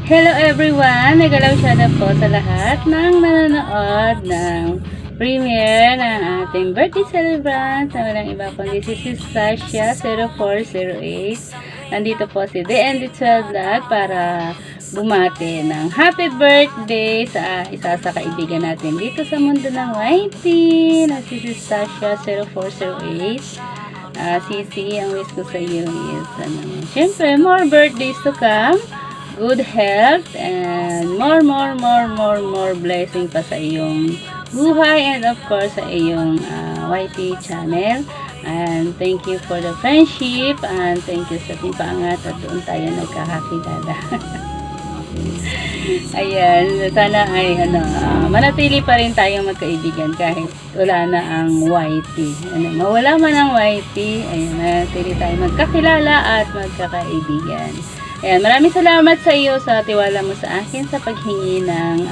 Hello everyone! Nagalaw siya na po sa lahat ng nanonood ng premiere ng ating birthday celebrant na walang iba kundi si Sasha 0408. Nandito po si DND12 Vlog para bumati ng happy birthday sa isa sa kaibigan natin dito sa mundo ng YT na si Sasha 0408. Sisi, ang wish ko sa iyo is syempre more birthdays to come, good health, and more blessing pa sa iyong buhay, and of course sa iyong YT channel. And thank you for the friendship, and thank you sa timpangat at doon tayo nagkakakilala. Ayan, sana ay manatili pa rin tayong magkaibigan kahit wala na ang YT. Mawala man ang YT, ayan, manatili tayong magkakilala at magkakaibigan. Ayan, maraming salamat sa iyo sa tiwala mo sa akin sa paghingi ng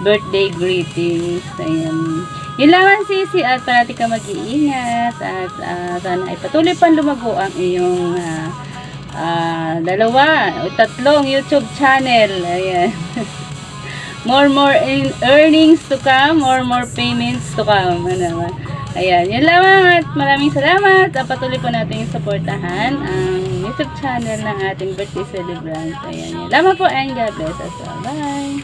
birthday greetings. Ayan. Yun lang Sisi, at parati ka mag-iingat at sana ay patuloy pang lumago ang iyong tatlong YouTube channel. Ayan. more earnings to come, more payments to come. Ayan, yun lamang at maraming salamat. Patuloy po natin yung supportahan ang YouTube channel ng ating birthday celebrant. Ayan, yun lamang po, and God bless us all. Bye!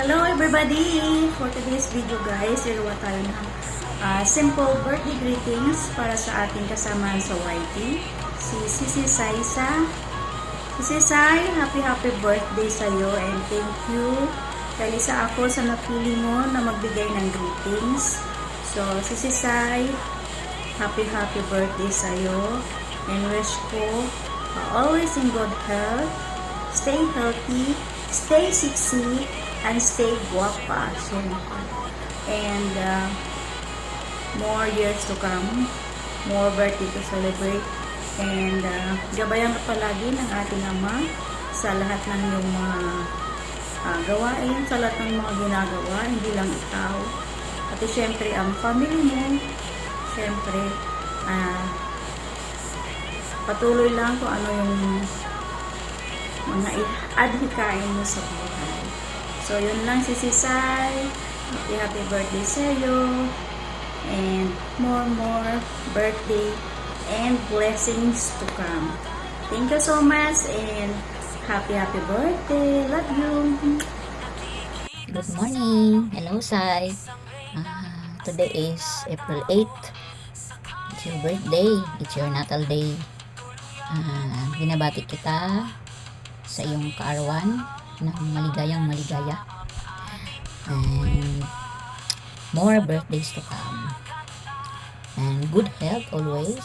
Hello everybody! For today's video guys, ilawa tayo ng simple birthday greetings para sa ating kasama sa YT, si Sisi Saisa. Sisi Sai, happy birthday sa iyo, and thank you dahil sa ako sa napili mo na magbigay ng greetings. So Sisi Sai, happy birthday sa iyo, and wish ko always in good health, stay healthy, stay sexy, and stay guapa, and more years to come, more birthday to celebrate, and gabayan ka palagi ng ating ama sa lahat ng iyong mga gawain, sa lahat ng mga ginagawa, hindi lang ikaw, at syempre ang family mo, syempre patuloy lang kung ano yung mga adhikain mo sa buhay. So yun lang Sisi Sai, happy birthday sa iyo, and more birthday and blessings to come. Thank you so much, and happy birthday. Love you. Good morning. Hello, Sai. Today is April 8th. It's your birthday. It's your natal day. Binabati kita sa iyong kaarawan ng maligayang maligaya. And more birthdays to come. And good health always.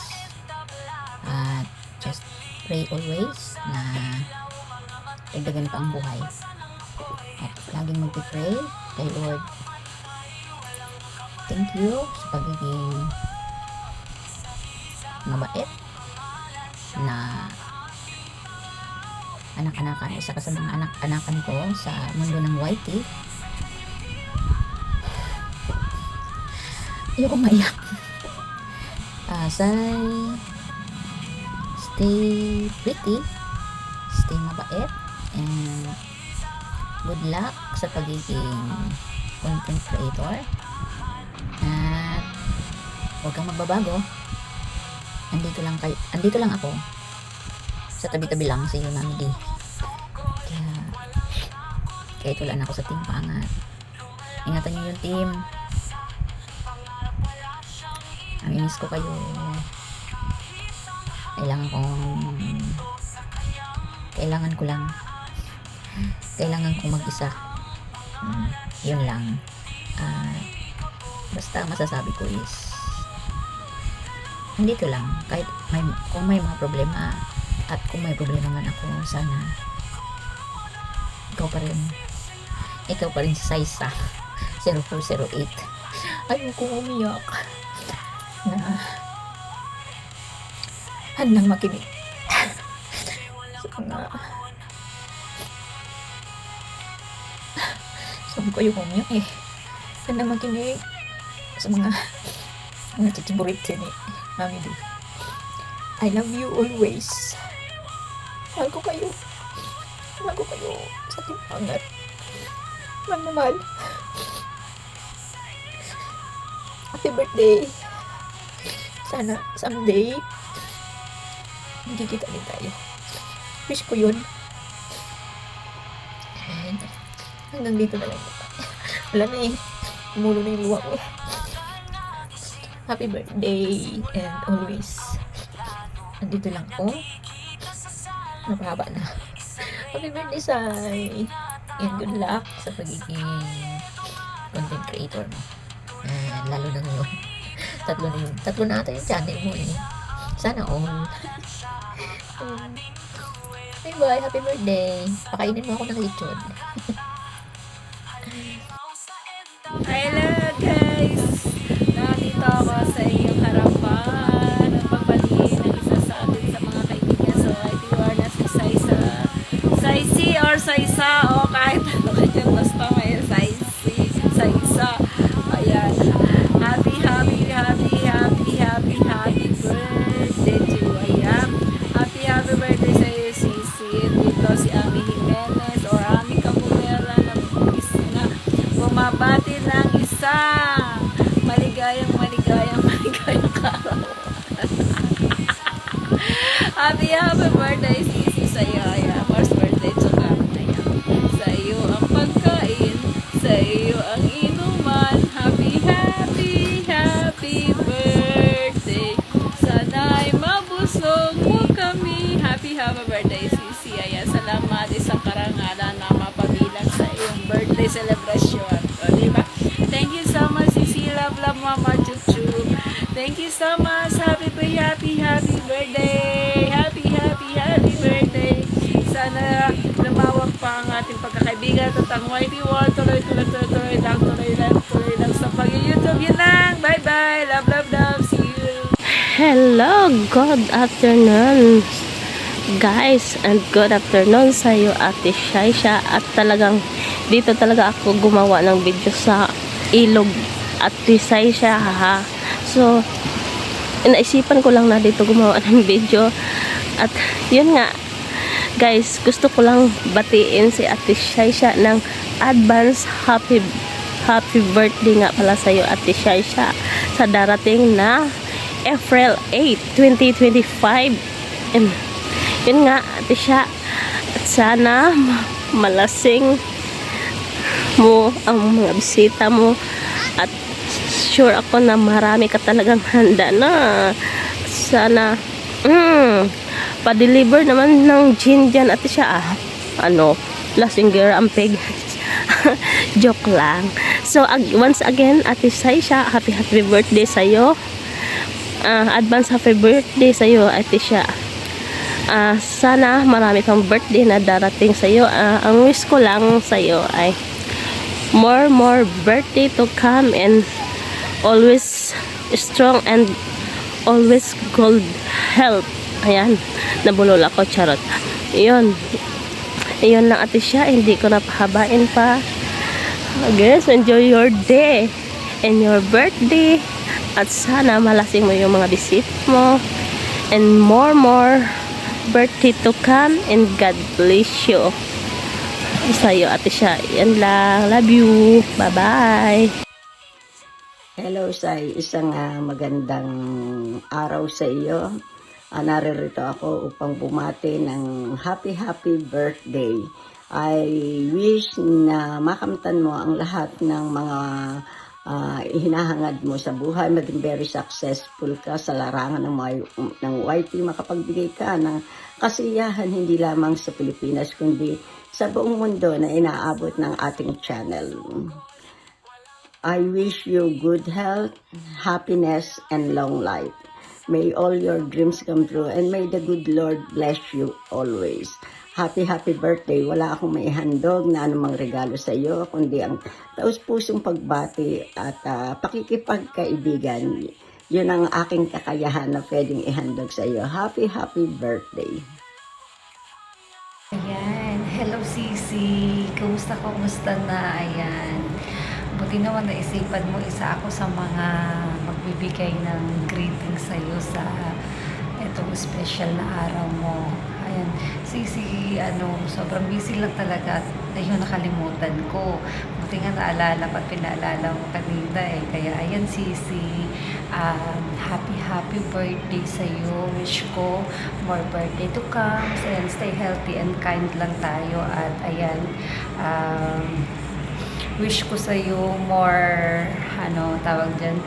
Just pray always na dagdagan pa ang buhay. At laging magpipray kay Lord. Thank you sa pagiging mabait na anak-anakan. Isa ka sa mga anak-anakan ko sa mundo ng YT. Ayoko maiyak. Stay pretty, stay mabait, and good luck sa pagiging content creator. At huwag kang magbabago. Andito lang ako. Sa tabi-tabi lang si Mami D. Kaya ito lang ako sa team pangat. Ingatan niyo yung team. Miss ko kayo. Kailangan ko lang. Kailangan kong mag-isa. Yun lang. Basta masasabi ko is andito lang. Kahit kung may mga problema, at kung may problema man ako, sana ikaw pa rin si Saisa 0408. Ayoko umiyak na handang makinig sa mga sabi ko ayoko umiyak handang makinig sa mga chichiburit ni Mami D. I love you always. Mahal ko kayo. bago kayo sa timpangan. Mahal. Happy birthday. Sana someday magkikita din tayo. Wish ko yun. And hanggang dito na lang. Wala na eh. Umulo na yung luha ko. Happy birthday and always andito lang ako. Napahaba na. Happy birthday, Sai! And good luck sa pagiging content creator mo. Lalo na ngayon. Tatlo na ata yung channel mo eh. Sana all. Bye-bye. Happy birthday. Pakainin mo ako ng lechon. Hello guys! Nandito ako sa inyong harapan. Nagpapatingin ng isa sa atin sa mga kaibigan sa YT na si Saisa. Saisi or Saisa o kahit ano ka dyan, basta may Saisa. Ayan. Happy birthday to you. Ayan. Happy birthday sa iyo, Sisi. Dito si Ami Jimenez or Ami Camulera na bumabati ng isang maligayang karawan. Happy birthday, Sisi, sa iyo. Ayan. First birthday to come. Ayan. Sa iyo ang pagkain, sa iyo ang inuman. Happy birthday. Sana'y mabusog mo kami. Happy birthday, Sisi. Ayan. Salamat isang karangalan na mapabilang sa iyong birthday celebration. O, diba? Thank you so much, Sisi. Love, Mama Chuchu. Thank you so much. Happy birthday. Happy birthday. Sana lumawak pa ang ating pagkakaibigan at ang YT World. Tuloy lang sa pag-YouTube. Yun lang. Bye-bye. Love. See you. Hello, good afternoon guys, and good afternoon sa iyo, Ate Shaisha. At talagang dito talaga ako gumawa ng video sa ilog, Ate Shaisha, haha. So naisipan ko lang na dito gumawa ng video. At yun nga guys, gusto ko lang batiin si Ate Shaisha ng advance happy birthday nga pala sa iyo, Ate Shaisha, sa darating na April 8, 2025. And yun nga, Ate Sha, at sana malasing mo ang mga bisita mo at sure ako na marami ka talagang handa na. Sana pa-deliver naman ng gin dyan, Ate Sha. Lasingger ang pig. Joke lang. So once again, Ate Shaisha, happy birthday sa'yo. Advance happy birthday sa'yo, Ate Sha. Sana marami kang birthday na darating sa'yo. Ang wish ko lang sa'yo ay more birthday to come, and always strong and always good health. Ayan, nabulol ako, charot. Iyon lang, Ate Sha, hindi ko napahabain pa. Guys, enjoy your day and your birthday, at sana malasing mo yung mga bisit mo, and more birthday to come, and God bless you sa'yo, Ate Sha. Yan lang, love you, bye bye. Hello, Sai. Isang magandang araw sa iyo. Naririto ako upang bumati ng happy birthday. I wish na makamtan mo ang lahat ng mga hinahangad mo sa buhay, maging very successful ka sa larangan ng YT, makapagbigay ka ng kasiyahan hindi lamang sa Pilipinas kundi sa buong mundo na inaabot ng ating channel. I wish you good health, happiness, and long life. May all your dreams come true, and may the good Lord bless you always. Happy birthday. Wala akong maihandog na anumang regalo sa iyo, kundi ang taus-pusong pagbati at pakikipagkaibigan. Yun ang aking kakayahan na pwedeng ihandog sa iyo. Happy birthday. Ayan. Hello, Sisi. Kumusta na? Ayan. Buti naman naisipan mo, isa ako sa mga magbibigay ng greeting sa iyo sa itong special na araw mo. Ayan, Sisi, sobrang busy lang talaga at ayun, nakalimutan ko. Buti nga naalala ko at pinaalala mo kanina eh. Kaya ayan, Sisi, happy birthday sa'yo. Wish ko more birthday to come. Ayan, stay healthy and kind lang tayo. At ayan, wish ko sa'yo more, tawag dyan,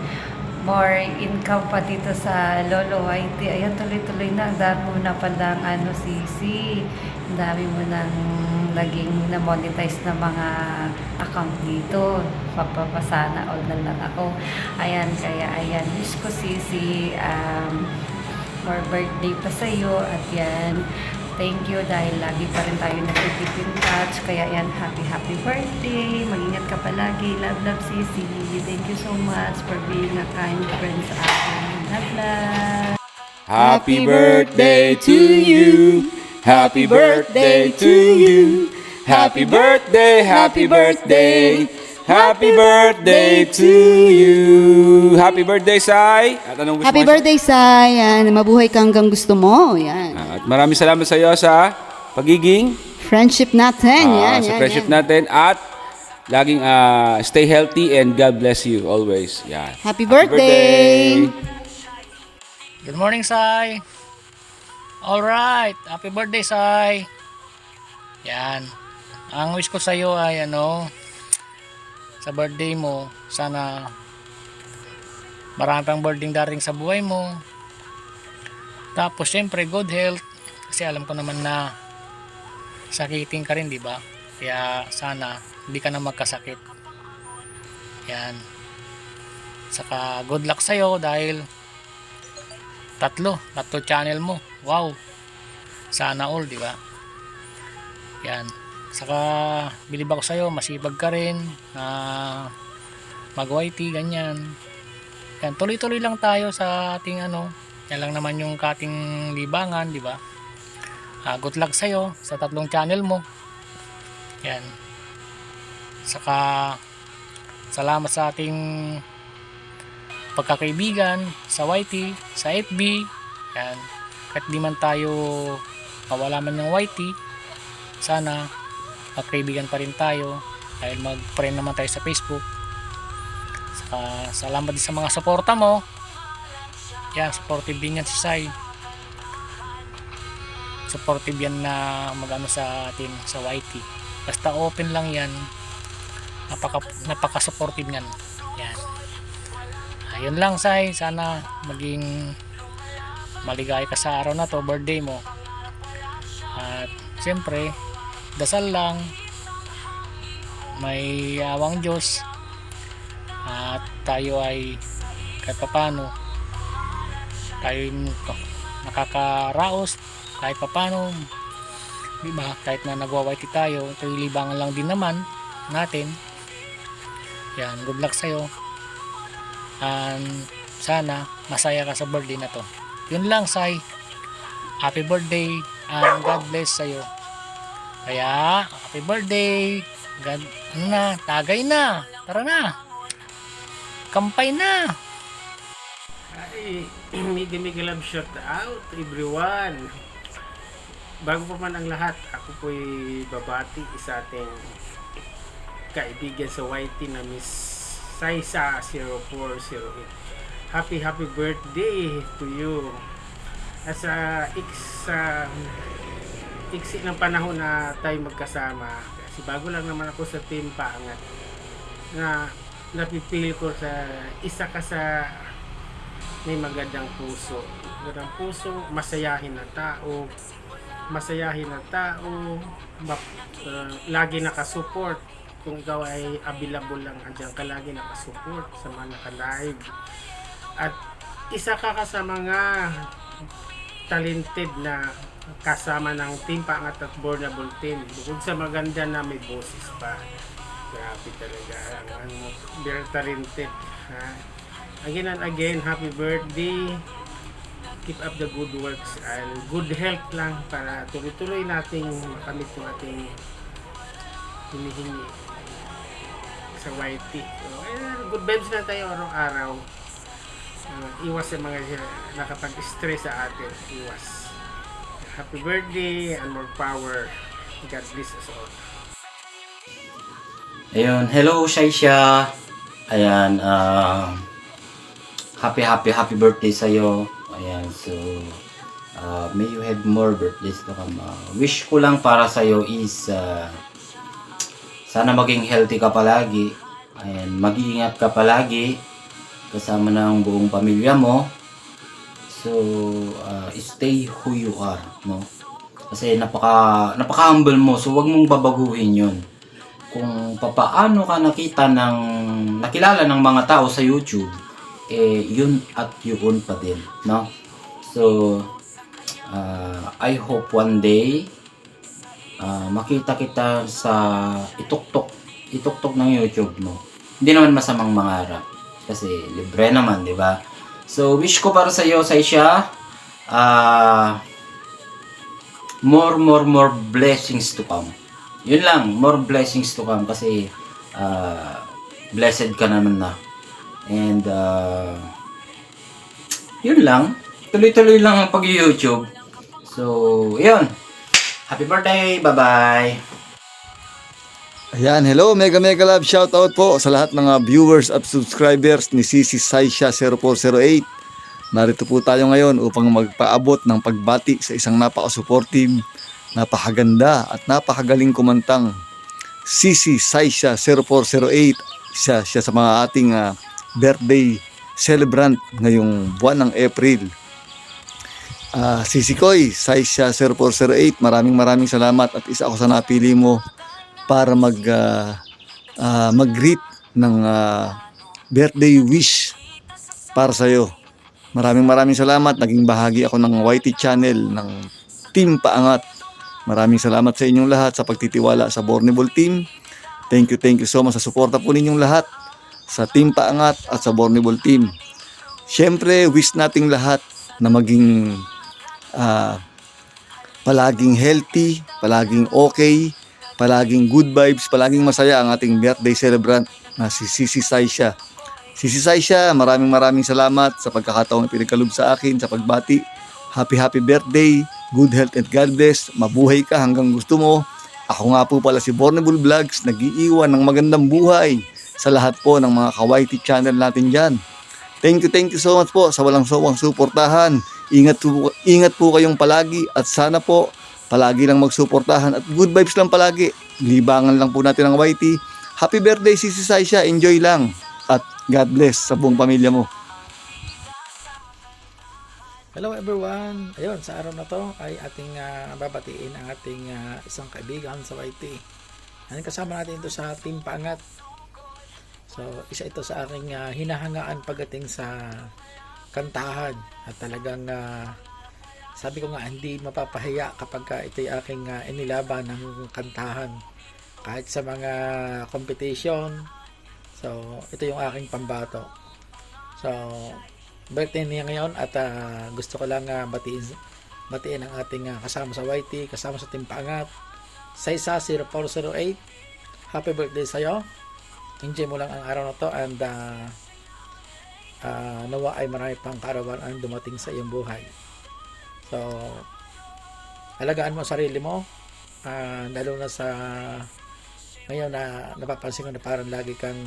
more income pa dito sa Lolo Whitey. Ayan, tuloy-tuloy na. Ang dami mo na palang Sisi. Ang dami mo nang naging na-monetize na mga account dito. Papapasana all na lang ako. Ayan, kaya ayan. Wish ko, Sisi, more birthday pa sa'yo. At yan, thank you dahil lagi pa rin tayo nag-keep in touch. Kaya yan, happy birthday. Mag-ingat ka palagi. Love, Sisi. Thank you so much for being a kind friend sa akin. Love. Happy birthday to you. Happy birthday to you. Happy birthday, happy birthday. Happy birthday to you. Happy birthday, Sai. At anong wish Happy mo? birthday, Sai. Yan, mabuhay ka hanggang gusto mo. Yan. At maraming salamat sa iyo sa pagiging Friendship natin. Yan, sa yan, friendship yan. natin at laging stay healthy and God bless you always. Yan. Happy birthday. Good morning, Sai. Alright, happy birthday, Sai. Yan. Ang wish ko sa iyo ay sa birthday mo, sana marami pang birthday darating sa buhay mo. Tapos, syempre, good health. Kasi alam ko naman na sakitin ka rin, di ba? Kaya sana hindi ka na magkasakit. Yan. Saka good luck sa'yo dahil tatlo channel mo. Wow. Sana all, di ba? Yan. Saka bilib ako sa'yo, masipag ka rin mag-YT, ganyan. Yan, tuloy-tuloy lang tayo sa ating yan lang naman yung kating libangan, di ba? Good luck sa'yo sa 3 channel mo. Yan. Saka salamat sa ating pagkakaibigan sa YT, sa FB. Yan. Kahit di man tayo mawala man ng YT, sana magkaibigan pa rin tayo dahil mag-friend naman tayo sa Facebook. Saka salamat din sa mga suporta mo. Yan, supportive din yan si Sai. Supportive yan na magano sa atin sa YT. Basta open lang yan, napaka-supportive yan. Yan. Ayun lang, Sai. Sana maging maligaya ka sa araw na to, birthday mo. At siyempre, dasal lang, may awang Diyos, at tayo ay kahit papano tayo nakakaraos kahit papano, diba? Kahit na nagwawaiti tayo, ito libangan lang din naman natin. Yan, good luck sa'yo, and sana masaya ka sa birthday na to. Yun lang, Sai. Happy birthday and God bless sa'yo. Kaya happy birthday. God, tagay na, tara na, kampay na. Ay, mega love shout out everyone. Bago pa man ang lahat, ako po'y babati sa ating kaibigan sa YT na Miss Saisa 0408. Happy birthday to you. At sa iksi ng panahon na tayo magkasama, kasi bago lang naman ako sa Team Paangat, na napipil ko sa isa ka sa may magandang puso. Magandang puso, masayahin na tao, lagi nakasupport. Kung ikaw ay available lang, andyan ka lagi nakasupport sa mga naka-live. At isa ka sa mga talented na kasama ng Team Paangat at Bornable Team. Bukod sa maganda na may boses pa. Grabe talaga. Very talented. Again and again, happy birthday. Keep up the good works and good health lang para tuloy-tuloy nating makamit yung ating hinihingi sa YT. So, good vibes na tayo araw-araw. Iwas sa mga nakapag-stress sa atin. Iwas. Happy birthday and more power. God bless us all. Ayun, hello Shaisha. Ayan, happy birthday sa'yo. Ayan, so may you have more birthdays to come. Wish ko lang para sa'yo is sana maging healthy ka palagi. Ayan, mag-iingat ka palagi kasama ng buong pamilya mo. So, stay who you are, no? Kasi napaka-humble mo, so wag mong babaguhin 'yon. Kung papaano ka nakilala ng mga tao sa YouTube, yun at yun pa din, no? So, I hope one day makita kita sa ituktok ng YouTube mo. Hindi naman masamang mangarap kasi libre naman, di ba? So, wish ko para sa iyo, Saisha, more blessings to come. Yun lang, more blessings to come kasi blessed ka naman na. And yun lang, tuloy-tuloy lang ang pag-YouTube. So, yun. Happy birthday, bye-bye. Ayan, hello, mega love shoutout po sa lahat ng viewers at subscribers ni Sisi Saisha 0408. Narito po tayo ngayon upang magpaabot ng pagbati sa isang napaka-supportive, napakaganda at napakagaling kumantang Sisi Saisha 0408. Siya sa mga ating birthday celebrant ngayong buwan ng April. Sisi Koy, Saisha 0408, maraming salamat at isa ako sa napili mo para mag-greet ng birthday wish para sa iyo. Maraming salamat. Naging bahagi ako ng YT channel ng Team Paangat. Maraming salamat sa inyong lahat sa pagtitiwala sa Bornable Team. Thank you so much sa suporta po ninyong lahat sa Team Paangat at sa Bornable Team. Siyempre, wish nating lahat na maging palaging healthy, palaging okay, palaging good vibes, palaging masaya ang ating birthday celebrant na si Sisi Saisha. Sisi Saisha, maraming salamat sa pagkakataong pinagkaloob sa akin sa pagbati. Happy birthday, good health and God bless. Mabuhay ka hanggang gusto mo. Ako nga po pala si Bornable Vlogs, nag-iiwan ng magandang buhay sa lahat po ng mga ka-YT channel natin dyan. Thank you so much po sa walang sawang suportahan. Ingat po kayong palagi at sana po palagi lang magsuportahan at good vibes lang palagi. Libangan lang po natin ang YT. Happy birthday Sisi Saisha, enjoy lang at God bless sa buong pamilya mo. Hello everyone! Ayun, sa araw na to ay ating babatiin ang ating isang kaibigan sa YT. Kasama natin ito sa Team Paangat. So, isa ito sa aking hinahangaan pagdating sa kantahan. At talagang sabi ko nga, hindi mapapahiya kapag ito'y aking inilaban ng kantahan. Kahit sa mga competition. So, ito yung aking pambato. So, birthday niya ngayon at gusto ko lang batiin ang ating kasama sa YT, kasama sa Team Paangat. Saisa 0408, happy birthday sa'yo. Enjoy mo lang ang araw na to and nawa ay marami pang kaarawan ang dumating sa iyong buhay. So, alagaan mo sarili mo, lalo na sa ngayon na napapansin ko na parang lagi kang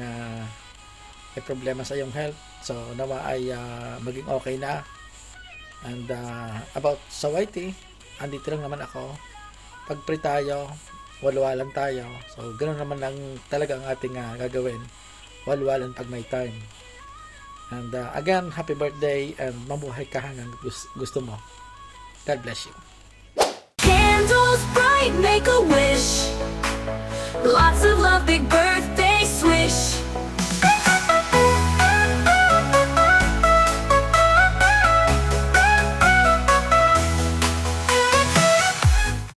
may problema sa iyong health. So, nawa ay maging okay na. And about sa YT, andito lang naman ako. Pag free tayo, walwalan tayo. So, ganoon naman lang talaga ang ating gagawin. Walwalan pag may time. And again, happy birthday and mabuhay ka hanggang gusto mo. God bless you. Candles bright, make a wish. Lots of love, big birthday swish.